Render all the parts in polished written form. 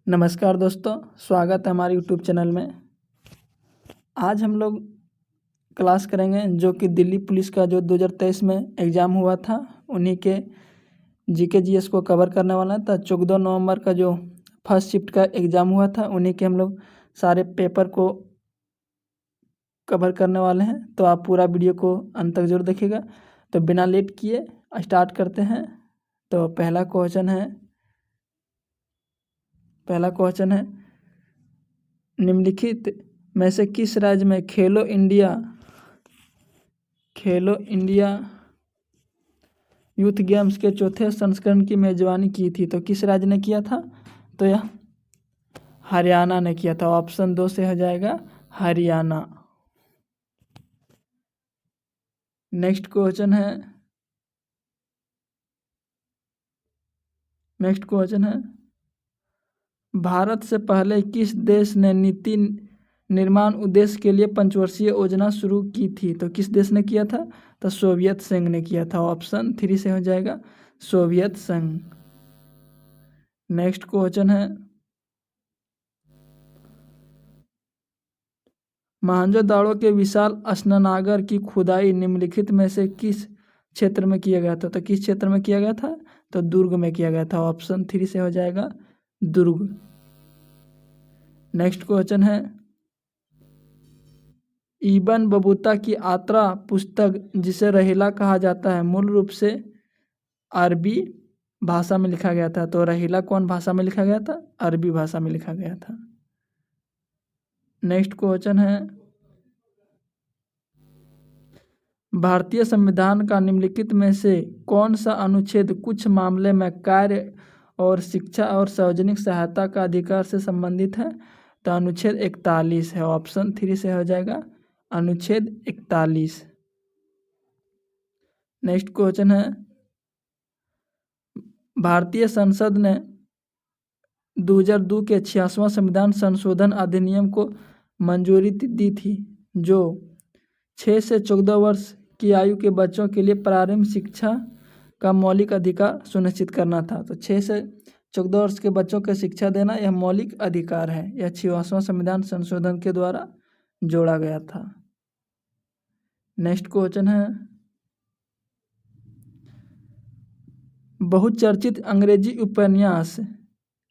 नमस्कार दोस्तों, स्वागत है हमारे यूट्यूब चैनल में। आज हम लोग क्लास करेंगे जो कि दिल्ली पुलिस का जो 2023 में एग्ज़ाम हुआ था उन्हीं के जीके जीएस को कवर करने वाला था। 14 नवंबर का जो फर्स्ट शिफ्ट का एग्ज़ाम हुआ था उन्हीं के हम लोग सारे पेपर को कवर करने वाले हैं, तो आप पूरा वीडियो को अंत तक जरूर देखिएगा। तो बिना लेट किए स्टार्ट करते हैं। तो पहला क्वेश्चन है निम्नलिखित में से किस राज्य में खेलो इंडिया यूथ गेम्स के चौथे संस्करण की मेजबानी की थी? तो किस राज्य ने किया था? तो यह हरियाणा ने किया था। ऑप्शन 2 से हो जाएगा हरियाणा। नेक्स्ट क्वेश्चन है भारत से पहले किस देश ने नीति निर्माण उद्देश्य के लिए पंचवर्षीय योजना शुरू की थी? तो किस देश ने किया था? तो सोवियत संघ ने किया था। ऑप्शन 3 से हो जाएगा सोवियत संघ। नेक्स्ट क्वेश्चन है मोहनजोदाड़ो के विशाल स्नानागार की खुदाई निम्नलिखित में से किस क्षेत्र में किया गया था? तो किस क्षेत्र में किया गया था? तो दुर्ग में किया गया था। ऑप्शन 3 से हो जाएगा दुर्ग। नेक्स्ट क्वेश्चन है इब्न बतूता की आत्रा पुस्तक जिसे रहीला कहा जाता है मूल रूप से अरबी भाषा में लिखा गया था। तो रहीला कौन भाषा में लिखा गया था? अरबी भाषा में लिखा गया था। नेक्स्ट क्वेश्चन है भारतीय संविधान का निम्नलिखित में से कौन सा अनुच्छेद कुछ मामले में कार्य और शिक्षा और सार्वजनिक सहायता का अधिकार से संबंधित है? तो अनुच्छेद 41 है। ऑप्शन 3 से हो जाएगा अनुच्छेद 41। नेक्स्ट क्वेश्चन है भारतीय संसद ने 2002 के 86वां संविधान संशोधन अधिनियम को मंजूरी दी थी जो 6 से 14 वर्ष की आयु के बच्चों के लिए प्रारंभिक शिक्षा का मौलिक अधिकार सुनिश्चित करना था। तो 6 से 14 वर्ष के बच्चों को शिक्षा देना यह मौलिक अधिकार है। यह 86वां संविधान संशोधन के द्वारा जोड़ा गया था। नेक्स्ट क्वेश्चन है बहुचर्चित अंग्रेजी उपन्यास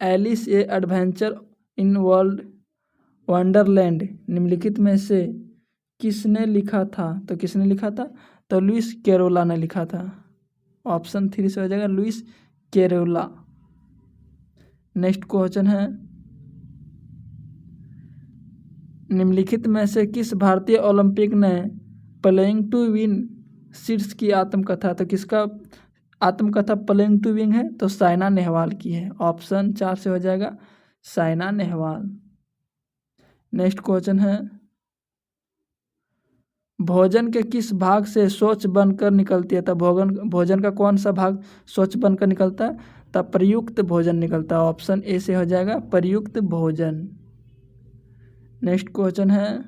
Alice a adventure in wonderland निम्नलिखित में से किसने लिखा था? तो किसने लिखा था? तो लुइस कैरोला ने लिखा था। ऑप्शन 3 से हो जाएगा लुइस कैरोला। नेक्स्ट क्वेश्चन है निम्नलिखित में से किस भारतीय ओलंपिक ने प्लेइंग टू विन शीर्ष की आत्मकथा? तो किसका आत्मकथा प्लेइंग टू विन है? तो साइना नेहवाल की है। ऑप्शन 4 से हो जाएगा साइना नेहवाल। नेक्स्ट क्वेश्चन है भोजन के किस भाग से शौच बनकर निकलती है? तो भोजन का कौन सा भाग शौच बनकर निकलता है? तो प्रयुक्त भोजन निकलता है। ऑप्शन ए से हो जाएगा प्रयुक्त भोजन। नेक्स्ट क्वेश्चन है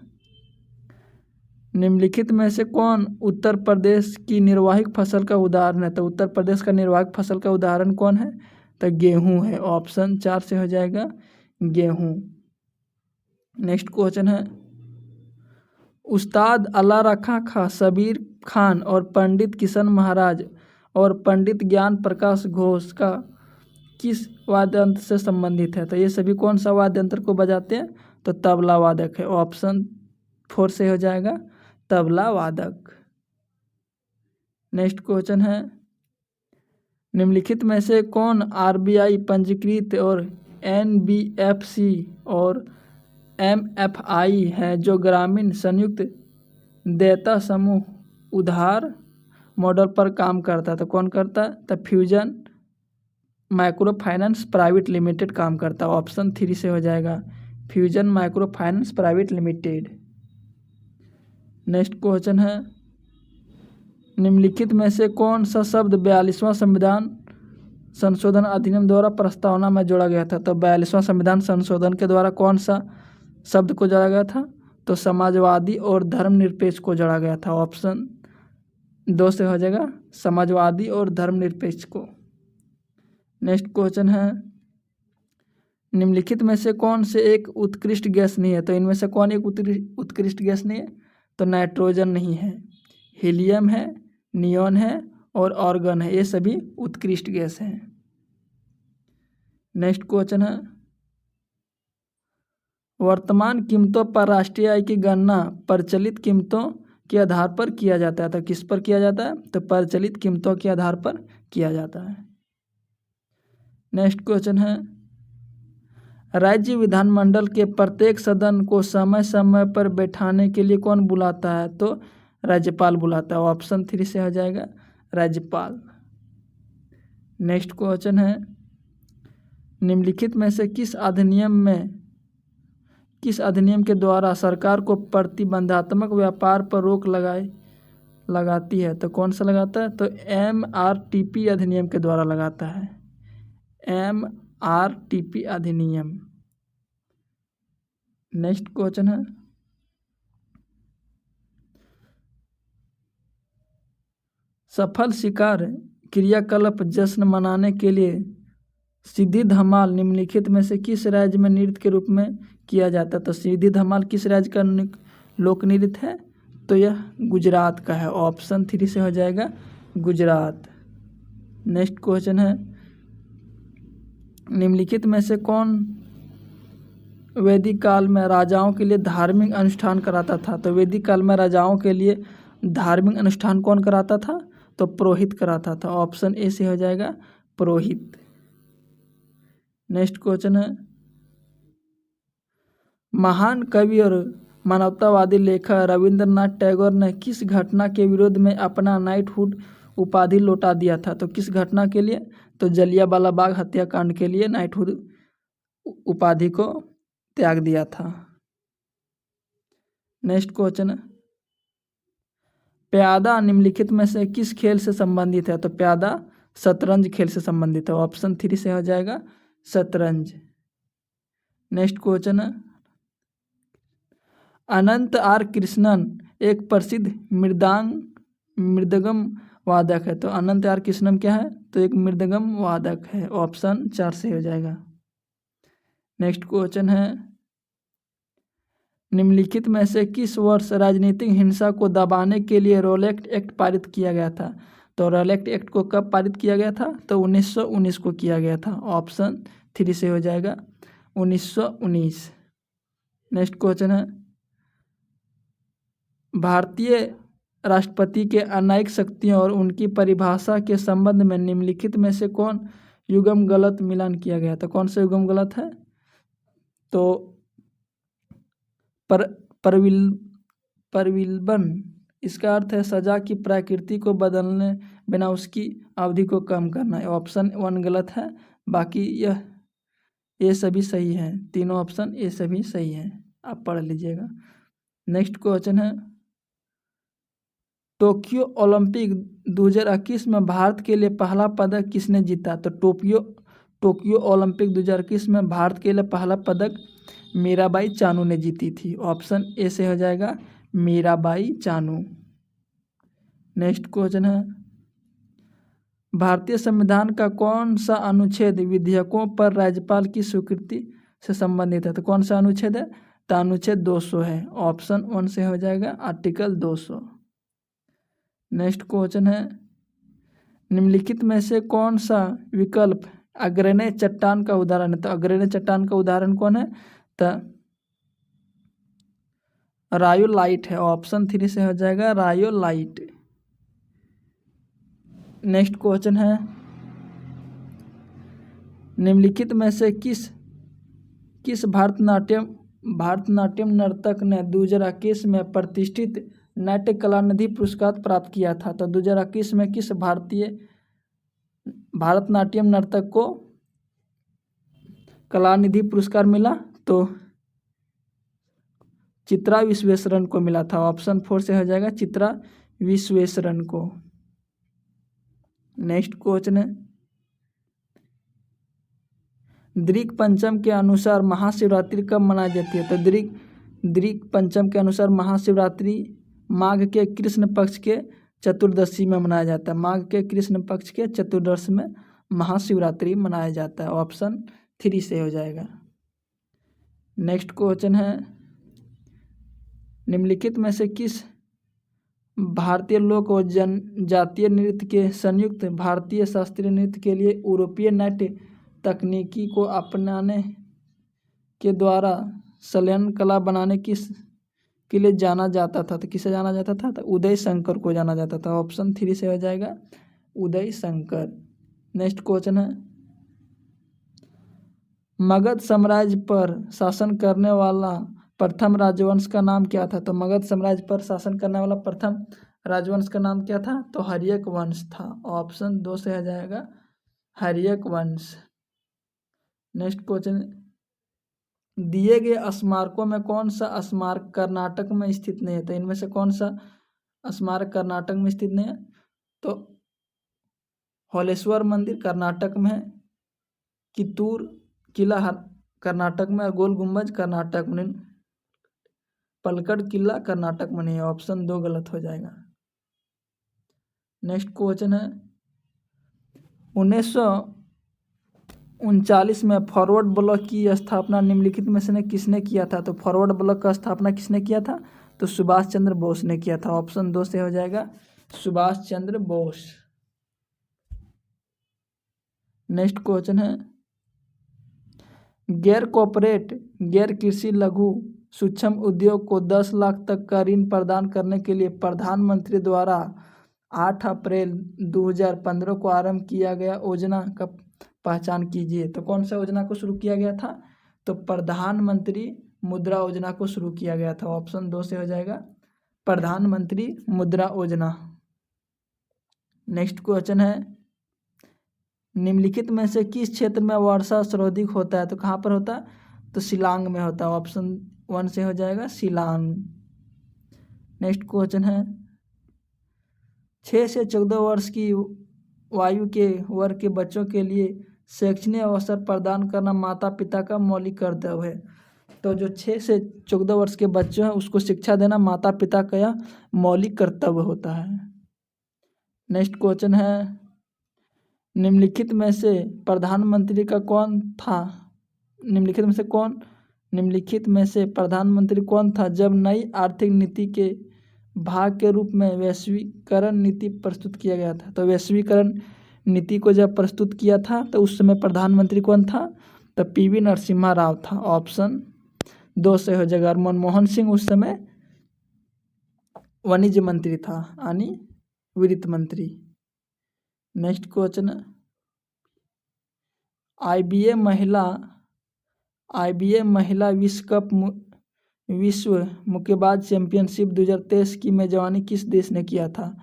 निम्नलिखित में से कौन उत्तर प्रदेश की निर्वाहिक फसल का उदाहरण है? तो उत्तर प्रदेश का निर्वाहिक फसल का उदाहरण कौन है? तो गेहूं है। ऑप्शन 4 से हो जाएगा गेहूं। नेक्स्ट क्वेश्चन है उस्ताद अल्लाह रखा खां शबीर खान और पंडित किशन महाराज और पंडित ज्ञान प्रकाश घोष का किस वाद्य यंत्र से संबंधित है? तो ये सभी कौन सा वाद्य यंत्र को बजाते हैं? तो तबला वादक है। ऑप्शन 4 से हो जाएगा तबला वादक। नेक्स्ट क्वेश्चन है निम्नलिखित में से कौन आरबीआई पंजीकृत और एनबीएफसी और एमएफआई है जो ग्रामीण संयुक्त देयता समूह उधार मॉडल पर काम करता है? तो कौन करता है? तो fusion micro finance private limited काम करता है। ऑप्शन 3 से हो जाएगा fusion micro finance private limited. Next question है निम्नलिखित में से कौन सा शब्द 42वां संविधान संशोधन अधिनियम द्वारा प्रस्तावना में जोड़ा गया था? तो 42वां संविधान संशोधन के द्वारा कौन सा शब्द को जोड़ा गया था? तो समाजवादी और धर्मनिरपेक्ष को जोड़ा गया था। ऑप्शन 2 से हो जाएगा समाजवादी और धर्मनिरपेक्ष को। नेक्स्ट क्वेश्चन है निम्नलिखित में से कौन से एक उत्कृष्ट गैस नहीं है? तो इनमें से कौन एक उत्कृष्ट गैस नहीं है? तो नाइट्रोजन नहीं है, हीलियम है, नियॉन है और ऑर्गन है, ये सभी उत्कृष्ट गैस हैं। नेक्स्ट क्वेश्चन है, वर्तमान कीमतों पर राष्ट्रीय आय की गणना प्रचलित कीमतों के आधार पर किया जाता है। तो किस पर किया जाता है? तो प्रचलित कीमतों के आधार पर किया जाता है। नेक्स्ट क्वेश्चन है, राज्य विधानमंडल के प्रत्येक सदन को समय समय पर बैठाने के लिए कौन बुलाता है? तो राज्यपाल बुलाता है। ऑप्शन 3 से हो जाएगा राज्यपाल। नेक्स्ट क्वेश्चन है, निम्नलिखित में से किस अधिनियम के द्वारा सरकार को प्रतिबंधात्मक व्यापार पर रोक लगाती है? तो कौन सा लगाता है? तो MRTP अधिनियम के द्वारा लगाता है, MRTP अधिनियम। नेक्स्ट क्वेश्चन है, सफल शिकार क्रियाकलाप जश्न मनाने के लिए सिद्धि धमाल निम्नलिखित में से किस राज्य में नृत्य के रूप में किया जाता है? तो सिद्धि धमाल किस राज्य का लोक नृत्य है? तो यह गुजरात का है। ऑप्शन 3 से हो जाएगा गुजरात। नेक्स्ट क्वेश्चन है, निम्नलिखित में से कौन वैदिक काल में राजाओं के लिए धार्मिक अनुष्ठान कराता था? तो वैदिक काल में राजाओं के लिए धार्मिक अनुष्ठान कौन कराता था? तो पुरोहित कराता था। ऑप्शन ए से हो जाएगा पुरोहित। नेक्स्ट क्वेश्चन है, महान कवि और मानवतावादी लेखक रविंद्रनाथ टैगोर ने किस घटना के विरोध में अपना नाइटहुड उपाधि लौटा दिया था? तो किस घटना के लिए? तो जलियांवाला बाग हत्याकांड के लिए नाइटहुड उपाधि को त्याग दिया था। नेक्स्ट क्वेश्चन है, प्यादा निम्नलिखित में से किस खेल से संबंधित है? तो प्यादा शतरंज खेल से संबंधित है। ऑप्शन 3 से हो जाएगा शतरंज। नेक्स्ट क्वेश्चन है, अनंत आर कृष्णन एक प्रसिद्ध मृदंगम वादक है। तो अनंत आर कृष्णन क्या है? तो एक मृदंगम वादक है। ऑप्शन 4 से हो जाएगा। नेक्स्ट क्वेश्चन है, निम्नलिखित में से किस वर्ष राजनीतिक हिंसा को दबाने के लिए रोलेक्ट एक्ट पारित किया गया था? तो रोलेक्ट एक्ट को कब पारित किया गया था? तो 1919 को किया गया था। ऑप्शन 3 से हो जाएगा 1919। नेक्स्ट क्वेश्चन है, भारतीय राष्ट्रपति के अनैतिक शक्तियों और उनकी परिभाषा के संबंध में निम्नलिखित में से कौन युग्म गलत मिलान किया गया? तो कौन सा युग्म गलत है? तो प्रविलंबन, इसका अर्थ है सजा की प्रकृति को बदलने बिना उसकी अवधि को कम करना है। ऑप्शन 1 गलत है, बाकी ये सभी सही हैं। तीनों ऑप्शन ये सभी सही हैं, आप पढ़ लीजिएगा। नेक्स्ट क्वेश्चन है, टोक्यो ओलंपिक 2021 में भारत के लिए पहला पदक किसने जीता? तो टोक्यो ओलंपिक 2021 में भारत के लिए पहला पदक मीराबाई चानू ने जीती थी। ऑप्शन ए से हो जाएगा मीराबाई चानू। नेक्स्ट क्वेश्चन है, भारतीय संविधान का कौन सा अनुच्छेद विधेयकों पर राज्यपाल की स्वीकृति से संबंधित है? तो कौन सा अनुच्छेद है? तो अनुच्छेद 200 है। ऑप्शन 1 से हो जाएगा आर्टिकल 200। नेक्स्ट क्वेश्चन है, निम्नलिखित में से कौन सा विकल्प अग्रणी चट्टान का उदाहरण है? तो अग्रणी चट्टान का उदाहरण कौन है? तो रायोलाइट है। ऑप्शन 3 से हो जाएगा रायोलाइट। नेक्स्ट क्वेश्चन है, निम्नलिखित में से किस भारतनाट्यम नर्तक ने 2021 में प्रतिष्ठित नाट्य कलानिधि पुरस्कार प्राप्त किया था? तो 2021 में किस भारतनाट्यम नर्तक को कलानिधि पुरस्कार मिला? तो चित्रा विश्वेश्वरन को मिला था। ऑप्शन 4 से हो जाएगा चित्रा विश्वेश्वरन को। नेक्स्ट क्वेश्चन है, दृग पंचम के अनुसार महाशिवरात्रि कब मनाई जाती है? तो दृग पंचम के अनुसार महाशिवरात्रि माघ के कृष्ण पक्ष के चतुर्दशी में मनाया जाता है। माघ के कृष्ण पक्ष के चतुर्दशी में महाशिवरात्रि मनाया जाता है। ऑप्शन 3 से हो जाएगा। नेक्स्ट क्वेश्चन है, निम्नलिखित में से किस भारतीय लोक और जनजातीय नृत्य के संयुक्त भारतीय शास्त्रीय नृत्य के लिए यूरोपीय नाट्य तकनीकी को अपनाने के द्वारा संलयन कला बनाने के लिए जाना जाता था? तो किसे जाना जाता था? तो उदय शंकर को जाना जाता था। ऑप्शन 3 से हो जाएगा उदय शंकर। नेक्स्ट क्वेश्चन है, मगध साम्राज्य पर शासन करने वाला प्रथम राजवंश का नाम क्या था? तो मगध साम्राज्य पर शासन करने वाला प्रथम राजवंश का नाम क्या था? तो हर्यक वंश था। ऑप्शन 2 से हो जाएगा हर्यक वंश। नेक्स्ट क्वेश्चन, दिए गए स्मारकों में कौन सा स्मारक कर्नाटक में स्थित नहीं है? तो इनमें से कौन सा स्मारक कर्नाटक में स्थित नहीं है? तो होलेश्वर मंदिर कर्नाटक में है, कित्तूर किला कर्नाटक में, गोल गुम्बज कर्नाटक में, पलक्कड़ किला कर्नाटक में नहीं है। ऑप्शन 2 गलत हो जाएगा। नेक्स्ट क्वेश्चन है, 1939 में फॉरवर्ड ब्लॉक की स्थापना निम्नलिखित में से किसने किया था? तो फॉरवर्ड ब्लॉक का स्थापना किसने किया था? तो सुभाष चंद्र बोस ने किया था। ऑप्शन 2 से हो जाएगा सुभाष चंद्र बोस। नेक्स्ट क्वेश्चन है, गैर कॉर्पोरेट गैर कृषि लघु सूक्ष्म उद्योग को 10 लाख तक का ऋण प्रदान करने के लिए प्रधानमंत्री द्वारा 8 अप्रैल 2015 को आरंभ किया गया योजना का पहचान कीजिए। तो कौन सा योजना को शुरू किया गया था? तो प्रधानमंत्री मुद्रा योजना को शुरू किया गया था। ऑप्शन 2 से हो जाएगा प्रधानमंत्री मुद्रा योजना। नेक्स्ट क्वेश्चन है, निम्नलिखित में से किस क्षेत्र में वर्षा सर्वाधिक होता है? तो कहाँ पर होता है? तो शिलांग में होता है। ऑप्शन 1 से हो जाएगा शिलांग। नेक्स्ट क्वेश्चन है, 6 से 14 वर्ष की वायु के वर्ग के बच्चों के लिए शैक्षणिक अवसर प्रदान करना माता पिता का मौलिक कर्तव्य है। तो जो 6 से 14 वर्ष के बच्चे हैं उसको शिक्षा देना माता पिता का यह मौलिक कर्तव्य होता है। नेक्स्ट क्वेश्चन है, निम्नलिखित में से प्रधानमंत्री का कौन था? निम्नलिखित में से प्रधानमंत्री कौन था जब नई आर्थिक नीति के भाग के रूप में वैश्वीकरण नीति प्रस्तुत किया गया था? तो वैश्वीकरण नीति को जब प्रस्तुत किया था तो उस समय प्रधानमंत्री कौन था? तो पीवी नरसिम्हा राव था। ऑप्शन 2 से हो जाएगा। मनमोहन सिंह उस समय वाणिज्य मंत्री था यानी वित्त मंत्री। नेक्स्ट क्वेश्चन, आईबीए महिला विश्व मुक्केबाज चैंपियनशिप 2023 की मेजबानी किस देश ने किया था?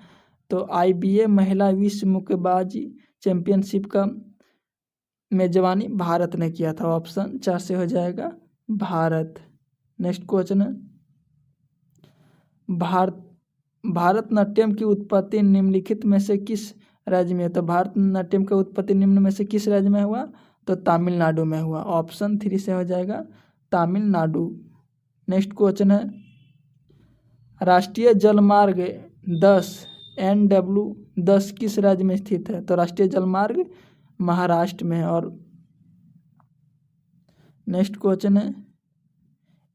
तो आईबीए महिला विश्व मुक्केबाज चैंपियनशिप का मेजबानी भारत ने किया था। ऑप्शन 4 से हो जाएगा भारत। नेक्स्ट क्वेश्चन है, भारतनाट्यम की उत्पत्ति निम्नलिखित में से किस राज्य में है? तो भारतनाट्यम की उत्पत्ति निम्न में से किस राज्य में हुआ? तो तमिलनाडु में हुआ। ऑप्शन 3 से हो जाएगा तमिलनाडु। नेक्स्ट क्वेश्चन है, राष्ट्रीय जलमार्ग 10 NW10 किस राज्य में स्थित है? तो राष्ट्रीय जलमार्ग महाराष्ट्र में है। और नेक्स्ट क्वेश्चन है,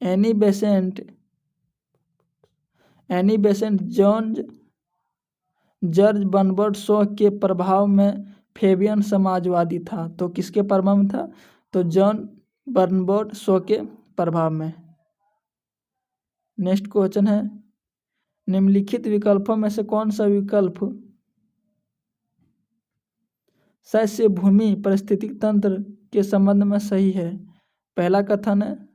Annie Besant George Bernard Shaw के प्रभाव में फेबियन समाजवादी था। तो किसके प्रभाव में था? तो जॉन बर्नार्ड शॉ के प्रभाव में। नेक्स्ट क्वेश्चन है, निम्नलिखित विकल्पों में से कौन सा विकल्प सस्य भूमि पारिस्थितिक तंत्र के संबंध में सही है? पहला कथन है,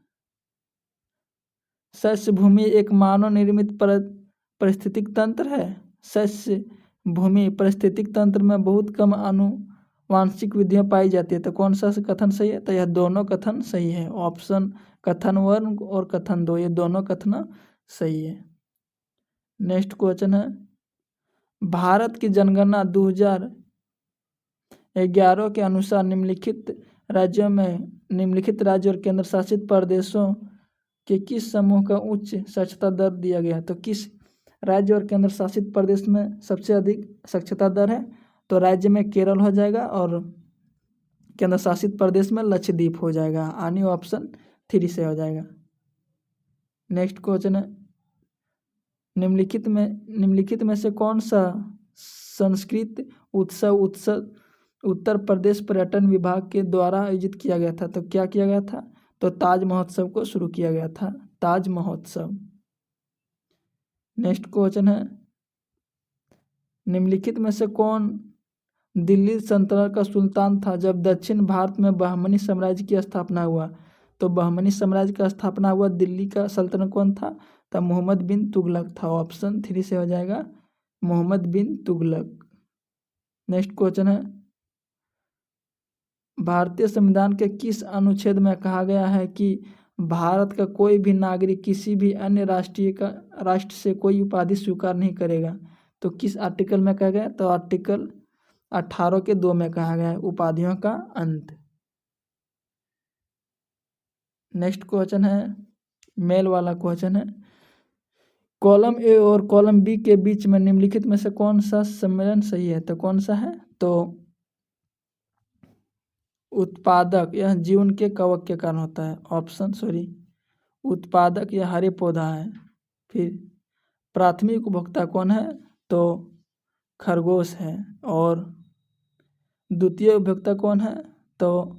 सस्य भूमि एक मानव निर्मित पारिस्थितिक तंत्र है। सस्य भूमि पारिस्थितिक तंत्र में बहुत कम आनुवांशिक विधियां पाई जाती है। तो कौन सा कथन सही है? तो यह दोनों कथन सही है। ऑप्शन कथन 1 और कथन 2 ये दोनों कथन सही है। नेक्स्ट क्वेश्चन है, भारत की जनगणना 2011 के अनुसार निम्नलिखित राज्य और केंद्र शासित प्रदेशों के किस समूह का उच्च साक्षरता दर दिया गया है? तो किस राज्य और केंद्र शासित प्रदेश में सबसे अधिक साक्षरता दर है? तो राज्य में केरल हो जाएगा और केंद्र शासित प्रदेश में लक्षद्वीप हो जाएगा यानी ऑप्शन 3 से हो जाएगा। नेक्स्ट क्वेश्चन है, निम्नलिखित में से कौन सा संस्कृत उत्सव उत्तर प्रदेश पर्यटन विभाग के द्वारा आयोजित किया गया था? तो क्या किया गया था? तो ताज महोत्सव को शुरू किया गया था, ताज महोत्सव। नेक्स्ट क्वेश्चन है, निम्नलिखित में से कौन दिल्ली सल्तनत का सुल्तान था जब दक्षिण भारत में बहमनी साम्राज्य की स्थापना हुआ? तो बहमनी साम्राज्य का स्थापना हुआ दिल्ली का सल्तनत कौन था? तब मोहम्मद बिन तुगलक था। ऑप्शन 3 से हो जाएगा, मोहम्मद बिन तुगलक। नेक्स्ट क्वेश्चन है, भारतीय संविधान के किस अनुच्छेद में कहा गया है कि भारत का कोई भी नागरिक किसी भी अन्य राष्ट्र से कोई उपाधि स्वीकार नहीं करेगा? तो किस आर्टिकल में कहा गया? तो आर्टिकल 18 के 2 में कहा गया है, उपाधियों का अंत। नेक्स्ट क्वेश्चन है, मेल वाला क्वेश्चन है, कॉलम ए और कॉलम बी के बीच में निम्नलिखित में से कौन सा सम्मेलन सही है? तो कौन सा है? तो उत्पादक यह जीवन के कवक के कारण होता है। उत्पादक यह हरे पौधा है। फिर प्राथमिक उपभोक्ता कौन है? तो खरगोश है। और द्वितीय उपभोक्ता कौन है? तो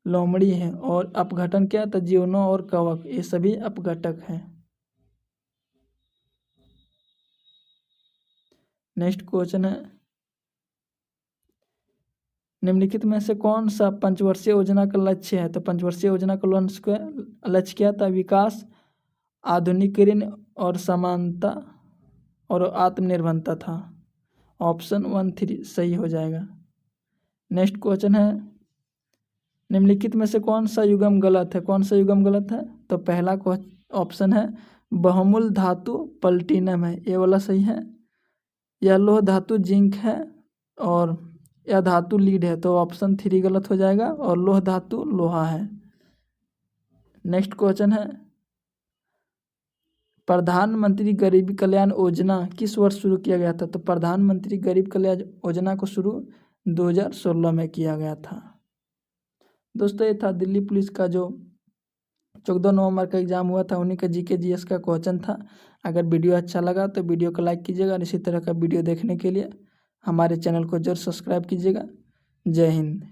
लोमड़ी है। और अपघटन क्या? तो जीवनों और कवक, ये सभी अपघटक हैं। नेक्स्ट क्वेश्चन है, निम्नलिखित में से कौन सा पंचवर्षीय योजना का लक्ष्य है? तो पंचवर्षीय योजना का लक्ष्य क्या था? विकास, आधुनिकीकरण और समानता और आत्मनिर्भरता था। ऑप्शन 1 3 सही हो जाएगा। नेक्स्ट क्वेश्चन है, निम्नलिखित में से कौन सा युग्म गलत है? कौन सा युग्म गलत है? तो पहला ऑप्शन है बहुमूल धातु प्लैटिनम है, ये वाला सही है। यह लोह धातु जिंक है और यह धातु लीड है, तो ऑप्शन 3 गलत हो जाएगा। और लोह धातु लोहा है। नेक्स्ट क्वेश्चन है, प्रधानमंत्री गरीब कल्याण योजना किस वर्ष शुरू किया गया था? तो प्रधानमंत्री गरीब कल्याण योजना को शुरू 2016 में किया गया था। दोस्तों, ये था दिल्ली पुलिस का जो 14 नवंबर का एग्जाम हुआ था, उन्हीं का जीके जीएस का क्वेश्चन था। अगर वीडियो अच्छा लगा तो वीडियो को लाइक कीजिएगा और इसी तरह का वीडियो देखने के लिए हमारे चैनल को जरूर सब्सक्राइब कीजिएगा। जय हिंद।